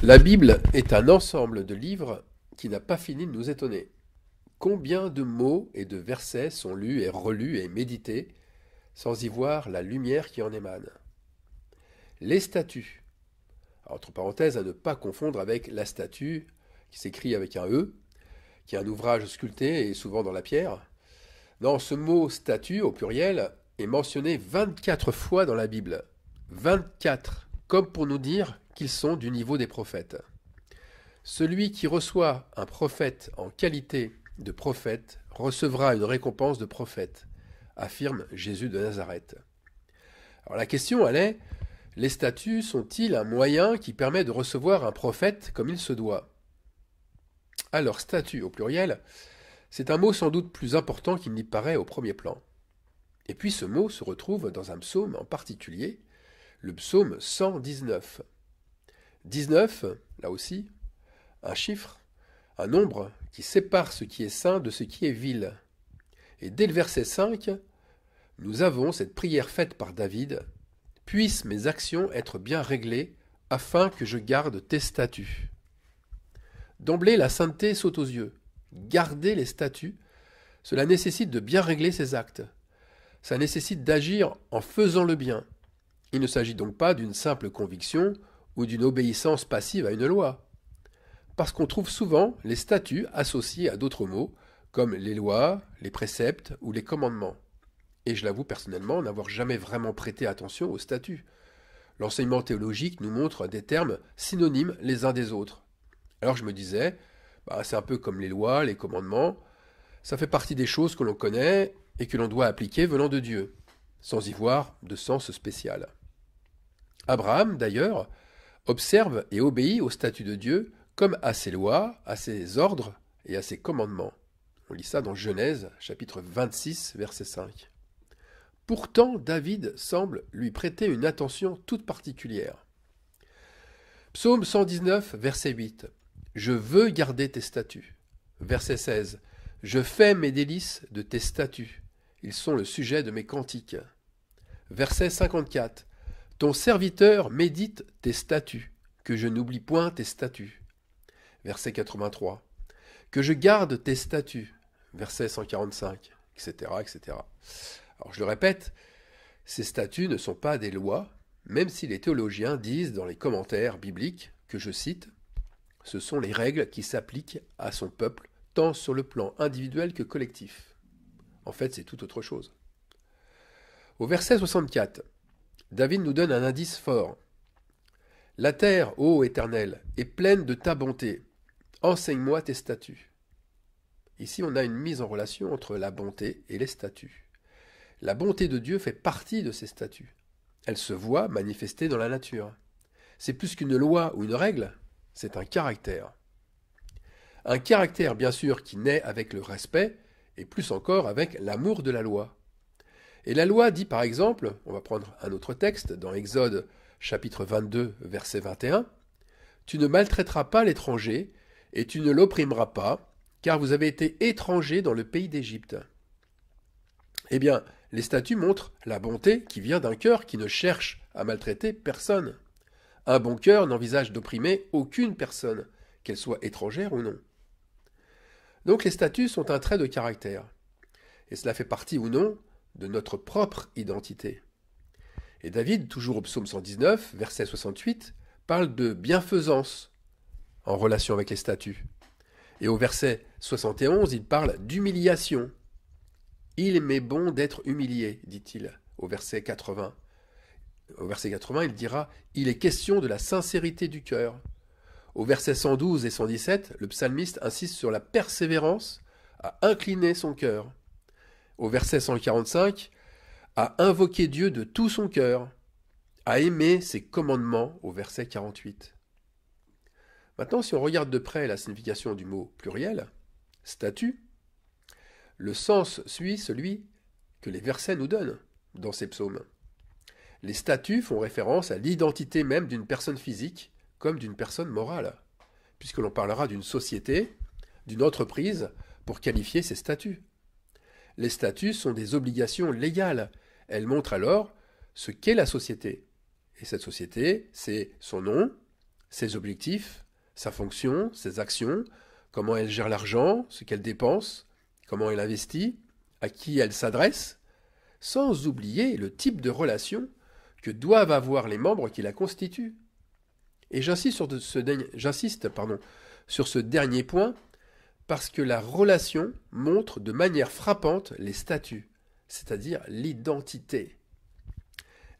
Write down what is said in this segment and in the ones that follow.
La Bible est un ensemble de livres qui n'a pas fini de nous étonner. Combien de mots et de versets sont lus et relus et médités sans y voir la lumière qui en émane? Les statuts, entre parenthèses à ne pas confondre avec la statue, qui s'écrit avec un E, qui est un ouvrage sculpté et souvent dans la pierre. Non, ce mot statue au pluriel est mentionné 24 fois dans la Bible. 24, comme pour nous dire qu'ils sont du niveau des prophètes. Celui qui reçoit un prophète en qualité de prophète recevra une récompense de prophète, affirme Jésus de Nazareth. Alors la question, elle est, les statuts sont-ils un moyen qui permet de recevoir un prophète comme il se doit? Alors statut au pluriel, c'est un mot sans doute plus important qu'il n'y paraît au premier plan. Et puis ce mot se retrouve dans un psaume en particulier, le psaume 119. 19, là aussi, un chiffre, un nombre qui sépare ce qui est saint de ce qui est vil. Et dès le verset 5, nous avons cette prière faite par David, « Puissent mes actions être bien réglées, afin que je garde tes statuts. » D'emblée, la sainteté saute aux yeux. Garder les statuts, cela nécessite de bien régler ses actes. Ça nécessite d'agir en faisant le bien. Il ne s'agit donc pas d'une simple conviction ou d'une obéissance passive à une loi. Parce qu'on trouve souvent les statuts associés à d'autres mots, comme les lois, les préceptes ou les commandements. Et je l'avoue personnellement n'avoir jamais vraiment prêté attention aux statuts. L'enseignement théologique nous montre des termes synonymes les uns des autres. Alors je me disais, c'est un peu comme les lois, les commandements, ça fait partie des choses que l'on connaît et que l'on doit appliquer venant de Dieu, sans y voir de sens spécial. Abraham, d'ailleurs, observe et obéit au statut de Dieu comme à ses lois, à ses ordres et à ses commandements. On lit ça dans Genèse, chapitre 26, verset 5. Pourtant, David semble lui prêter une attention toute particulière. Psaume 119, verset 8. Je veux garder tes statuts. Verset 16. Je fais mes délices de tes statuts. Ils sont le sujet de mes cantiques. Verset 54. Ton serviteur médite tes statuts, que je n'oublie point tes statuts. Verset 83. Que je garde tes statuts. Verset 145, etc., etc. Alors je le répète, ces statuts ne sont pas des lois, même si les théologiens disent dans les commentaires bibliques, que je cite, ce sont les règles qui s'appliquent à son peuple, tant sur le plan individuel que collectif. En fait, c'est tout autre chose. Au verset 64, David nous donne un indice fort. La terre, ô Éternel, est pleine de ta bonté. Enseigne-moi tes statuts. Ici, on a une mise en relation entre la bonté et les statuts. La bonté de Dieu fait partie de ces statuts. Elle se voit manifestée dans la nature. C'est plus qu'une loi ou une règle, c'est un caractère. Un caractère, bien sûr, qui naît avec le respect, et plus encore avec l'amour de la loi. Et la loi dit par exemple, on va prendre un autre texte, dans Exode chapitre 22, verset 21, « Tu ne maltraiteras pas l'étranger, et tu ne l'opprimeras pas, car vous avez été étrangers dans le pays d'Égypte. » Eh bien, les statuts montrent la bonté qui vient d'un cœur qui ne cherche à maltraiter personne. Un bon cœur n'envisage d'opprimer aucune personne, qu'elle soit étrangère ou non. Donc les statuts sont un trait de caractère, et cela fait partie ou non de notre propre identité. Et David, toujours au psaume 119, verset 68, parle de bienfaisance en relation avec les statuts. Et au verset 71, il parle d'humiliation. Il m'est bon d'être humilié, dit-il, au verset 80. Au verset 80, il dira « Il est question de la sincérité du cœur ». Au verset 112 et 117, le psalmiste insiste sur la persévérance à incliner son cœur. Au verset 145, à invoquer Dieu de tout son cœur, à aimer ses commandements au verset 48. Maintenant, si on regarde de près la signification du mot pluriel, statut, le sens suit celui que les versets nous donnent dans ces psaumes. Les statuts font référence à l'identité même d'une personne physique comme d'une personne morale, puisque l'on parlera d'une société, d'une entreprise, pour qualifier ces statuts. Les statuts sont des obligations légales. Elles montrent alors ce qu'est la société. Et cette société, c'est son nom, ses objectifs, sa fonction, ses actions, comment elle gère l'argent, ce qu'elle dépense, comment elle investit, à qui elle s'adresse, sans oublier le type de relation que doivent avoir les membres qui la constituent. Et j'insiste sur ce dernier point parce que la relation montre de manière frappante les statuts, c'est-à-dire l'identité.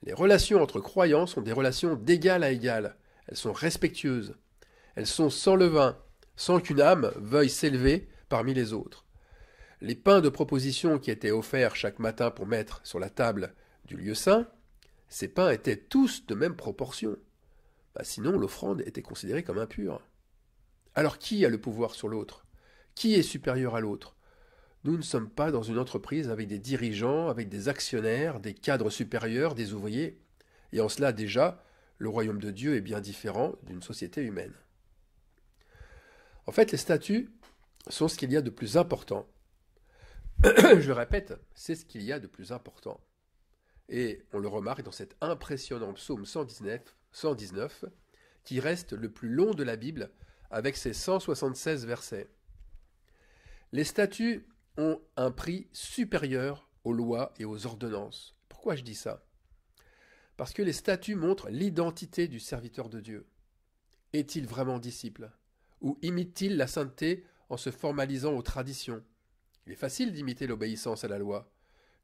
Les relations entre croyants sont des relations d'égal à égal. Elles sont respectueuses. Elles sont sans levain, sans qu'une âme veuille s'élever parmi les autres. Les pains de proposition qui étaient offerts chaque matin pour mettre sur la table du lieu saint, ces pains étaient tous de même proportion. Sinon, l'offrande était considérée comme impure. Alors qui a le pouvoir sur l'autre? Qui est supérieur à l'autre? Nous ne sommes pas dans une entreprise avec des dirigeants, avec des actionnaires, des cadres supérieurs, des ouvriers. Et en cela, déjà, le royaume de Dieu est bien différent d'une société humaine. En fait, les statuts sont ce qu'il y a de plus important. Je le répète, c'est ce qu'il y a de plus important. Et on le remarque dans cet impressionnant psaume 119, qui reste le plus long de la Bible, avec ses 176 versets. Les statuts ont un prix supérieur aux lois et aux ordonnances. Pourquoi je dis ça? Parce que les statuts montrent l'identité du serviteur de Dieu. Est-il vraiment disciple? Ou imite-t-il la sainteté en se formalisant aux traditions? Il est facile d'imiter l'obéissance à la loi.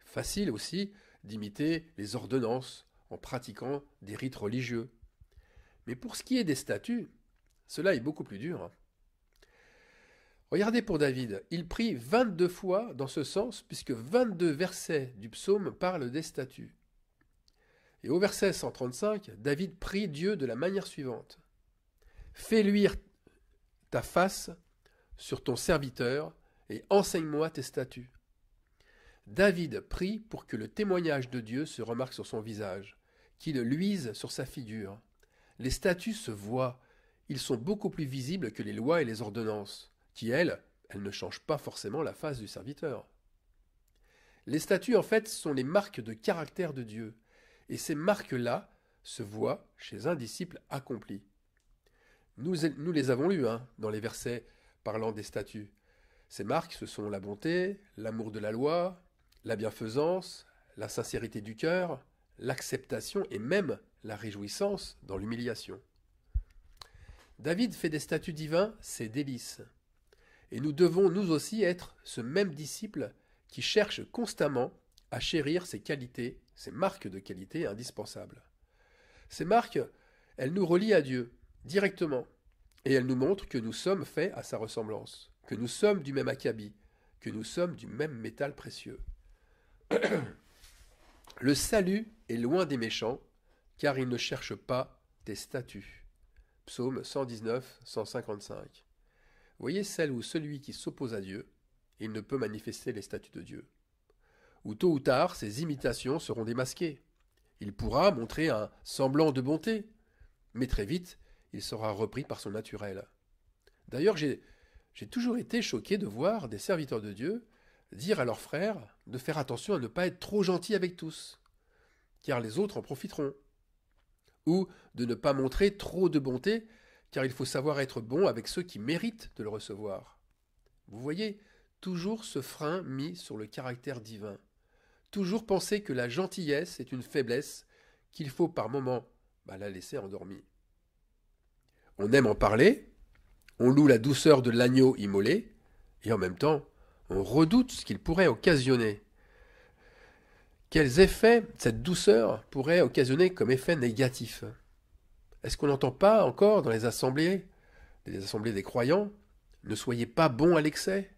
Facile aussi d'imiter les ordonnances en pratiquant des rites religieux. Mais pour ce qui est des statuts, cela est beaucoup plus dur. Regardez pour David, il prie 22 fois dans ce sens, puisque 22 versets du psaume parlent des statuts. Et au verset 135, David prie Dieu de la manière suivante. « Fais luire ta face sur ton serviteur et enseigne-moi tes statuts. » David prie pour que le témoignage de Dieu se remarque sur son visage, qu'il luise sur sa figure. Les statuts se voient, ils sont beaucoup plus visibles que les lois et les ordonnances, qui, elles ne changent pas forcément la face du serviteur. Les statuts, en fait, sont les marques de caractère de Dieu, et ces marques-là se voient chez un disciple accompli. Nous les avons lues dans les versets parlant des statuts. Ces marques, ce sont la bonté, l'amour de la loi, la bienfaisance, la sincérité du cœur, l'acceptation et même la réjouissance dans l'humiliation. David fait des statuts divins ses délices. Et nous devons nous aussi être ce même disciple qui cherche constamment à chérir ces qualités, ces marques de qualité indispensables. Ces marques, elles nous relient à Dieu directement et elles nous montrent que nous sommes faits à sa ressemblance, que nous sommes du même acabit, que nous sommes du même métal précieux. Le salut est loin des méchants, car ils ne cherchent pas tes statuts. Psaume 119, 155. Voyez celle où celui qui s'oppose à Dieu, il ne peut manifester les statuts de Dieu. Ou tôt ou tard, ses imitations seront démasquées. Il pourra montrer un semblant de bonté, mais très vite, il sera repris par son naturel. D'ailleurs, j'ai toujours été choqué de voir des serviteurs de Dieu dire à leurs frères de faire attention à ne pas être trop gentils avec tous, car les autres en profiteront. Ou de ne pas montrer trop de bonté, car il faut savoir être bon avec ceux qui méritent de le recevoir. Vous voyez, toujours ce frein mis sur le caractère divin. Toujours penser que la gentillesse est une faiblesse, qu'il faut par moments la laisser endormie. On aime en parler, on loue la douceur de l'agneau immolé, et en même temps, on redoute ce qu'il pourrait occasionner. Quels effets cette douceur pourrait occasionner comme effet négatif? Est-ce qu'on n'entend pas encore dans les assemblées des croyants, ne soyez pas bons à l'excès,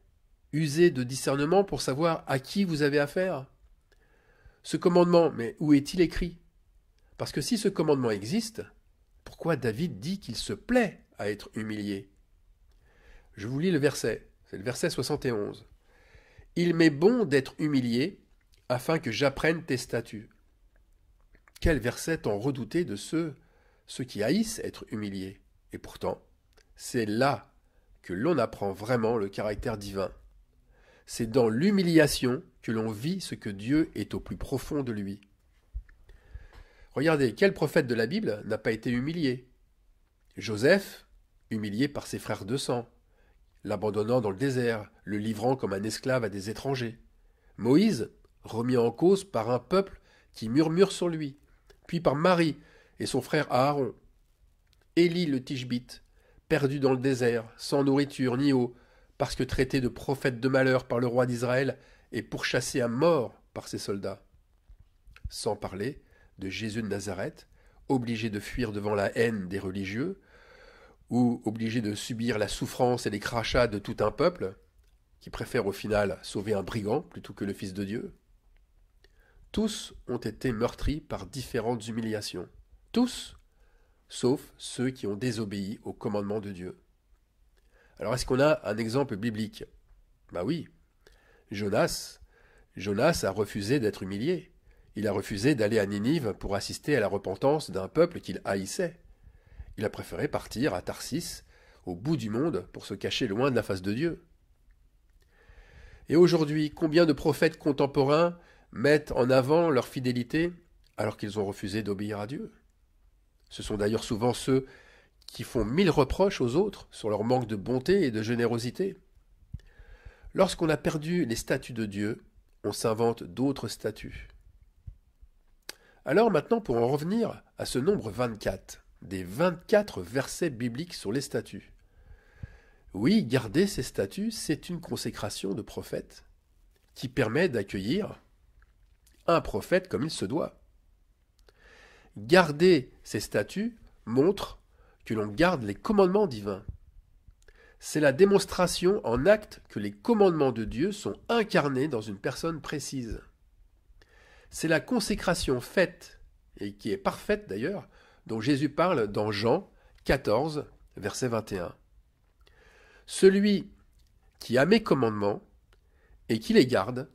usez de discernement pour savoir à qui vous avez affaire? Ce commandement, mais où est-il écrit? Parce que si ce commandement existe, pourquoi David dit qu'il se plaît à être humilié? Je vous lis le verset, c'est le verset 71. « Il m'est bon d'être humilié, afin que j'apprenne tes statuts. » Quel verset tant redouté de ceux qui haïssent être humiliés. Et pourtant, c'est là que l'on apprend vraiment le caractère divin. C'est dans l'humiliation que l'on vit ce que Dieu est au plus profond de lui. Regardez, quel prophète de la Bible n'a pas été humilié? Joseph, humilié par ses frères de sang, l'abandonnant dans le désert, le livrant comme un esclave à des étrangers. Moïse, remis en cause par un peuple qui murmure sur lui, puis par Marie et son frère Aaron. Élie le Tishbite, perdu dans le désert, sans nourriture ni eau, parce que traité de prophète de malheur par le roi d'Israël et pourchassé à mort par ses soldats. Sans parler de Jésus de Nazareth, obligé de fuir devant la haine des religieux, ou obligé de subir la souffrance et les crachats de tout un peuple, qui préfère au final sauver un brigand plutôt que le Fils de Dieu. Tous ont été meurtris par différentes humiliations. Tous, sauf ceux qui ont désobéi au commandement de Dieu. Alors est-ce qu'on a un exemple biblique? Ben oui. Jonas a refusé d'être humilié. Il a refusé d'aller à Ninive pour assister à la repentance d'un peuple qu'il haïssait. Il a préféré partir à Tarsis, au bout du monde, pour se cacher loin de la face de Dieu. Et aujourd'hui, combien de prophètes contemporains mettent en avant leur fidélité alors qu'ils ont refusé d'obéir à Dieu? Ce sont d'ailleurs souvent ceux qui font 1000 reproches aux autres sur leur manque de bonté et de générosité. Lorsqu'on a perdu les statuts de Dieu, on s'invente d'autres statuts. Alors maintenant, pour en revenir à ce nombre 24, des 24 versets bibliques sur les statuts. Oui, garder ces statuts, c'est une consécration de prophète qui permet d'accueillir un prophète comme il se doit. Garder ces statuts montre que l'on garde les commandements divins. C'est la démonstration en acte que les commandements de Dieu sont incarnés dans une personne précise. C'est la consécration faite, et qui est parfaite d'ailleurs, dont Jésus parle dans Jean 14, verset 21. Celui qui a mes commandements et qui les garde,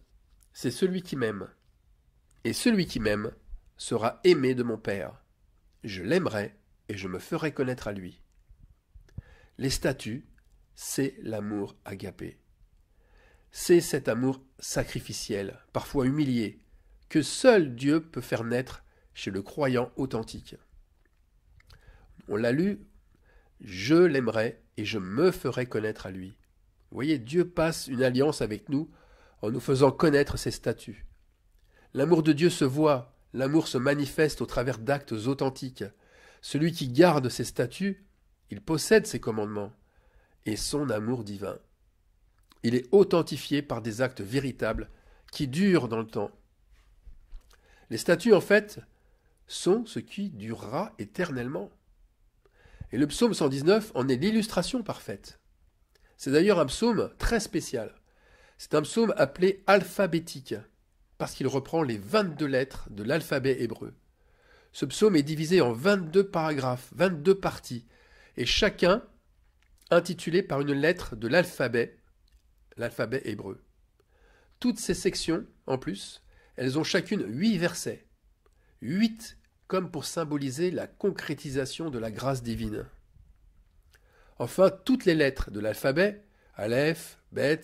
c'est celui qui m'aime. Et celui qui m'aime sera aimé de mon Père. Je l'aimerai et je me ferai connaître à lui. Les statuts, c'est l'amour agapé. C'est cet amour sacrificiel, parfois humilié, que seul Dieu peut faire naître chez le croyant authentique. On l'a lu, je l'aimerai et je me ferai connaître à lui. Vous voyez, Dieu passe une alliance avec nous en nous faisant connaître ses statuts. L'amour de Dieu se voit, l'amour se manifeste au travers d'actes authentiques. Celui qui garde ses statuts, il possède ses commandements et son amour divin. Il est authentifié par des actes véritables qui durent dans le temps. Les statuts, en fait, sont ce qui durera éternellement. Et le psaume 119 en est l'illustration parfaite. C'est d'ailleurs un psaume très spécial. C'est un psaume appelé alphabétique, parce qu'il reprend les 22 lettres de l'alphabet hébreu. Ce psaume est divisé en 22 paragraphes, 22 parties, et chacun intitulé par une lettre de l'alphabet hébreu. Toutes ces sections, en plus, elles ont chacune 8 versets. 8 comme pour symboliser la concrétisation de la grâce divine. Enfin, toutes les lettres de l'alphabet, Aleph, Bet,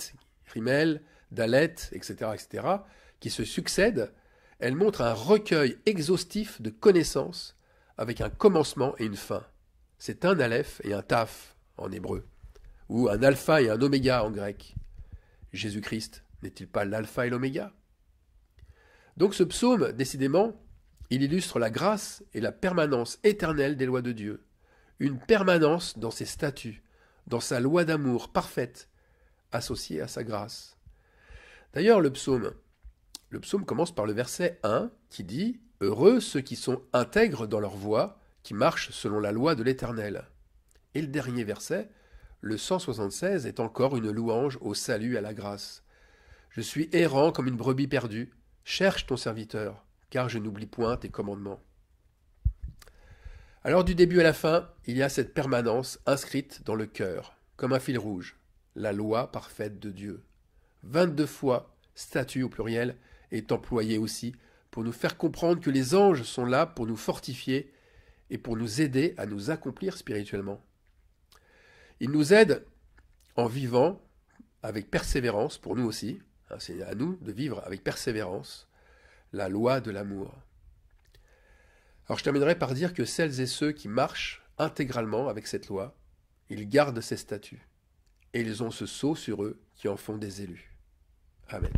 Rimel, Dalet, etc., qui se succèdent, elles montrent un recueil exhaustif de connaissances avec un commencement et une fin. C'est un Aleph et un Taf en hébreu, ou un alpha et un oméga en grec. Jésus-Christ n'est-il pas l'alpha et l'oméga? Donc ce psaume, décidément, il illustre la grâce et la permanence éternelle des lois de Dieu, une permanence dans ses statuts, dans sa loi d'amour parfaite, associée à sa grâce. D'ailleurs, le psaume commence par le verset 1 qui dit « Heureux ceux qui sont intègres dans leur voie, qui marchent selon la loi de l'Éternel ». Et le dernier verset, le 176, est encore une louange au salut et à la grâce. « Je suis errant comme une brebis perdue, cherche ton serviteur, car je n'oublie point tes commandements. » Alors du début à la fin, il y a cette permanence inscrite dans le cœur, comme un fil rouge, la loi parfaite de Dieu. 22 fois, statut au pluriel, est employé aussi pour nous faire comprendre que les anges sont là pour nous fortifier et pour nous aider à nous accomplir spirituellement. Ils nous aident en vivant avec persévérance, pour nous aussi, c'est à nous de vivre avec persévérance, la loi de l'amour. Alors je terminerai par dire que celles et ceux qui marchent intégralement avec cette loi, ils gardent ces statuts, et ils ont ce sceau sur eux qui en font des élus. Amen.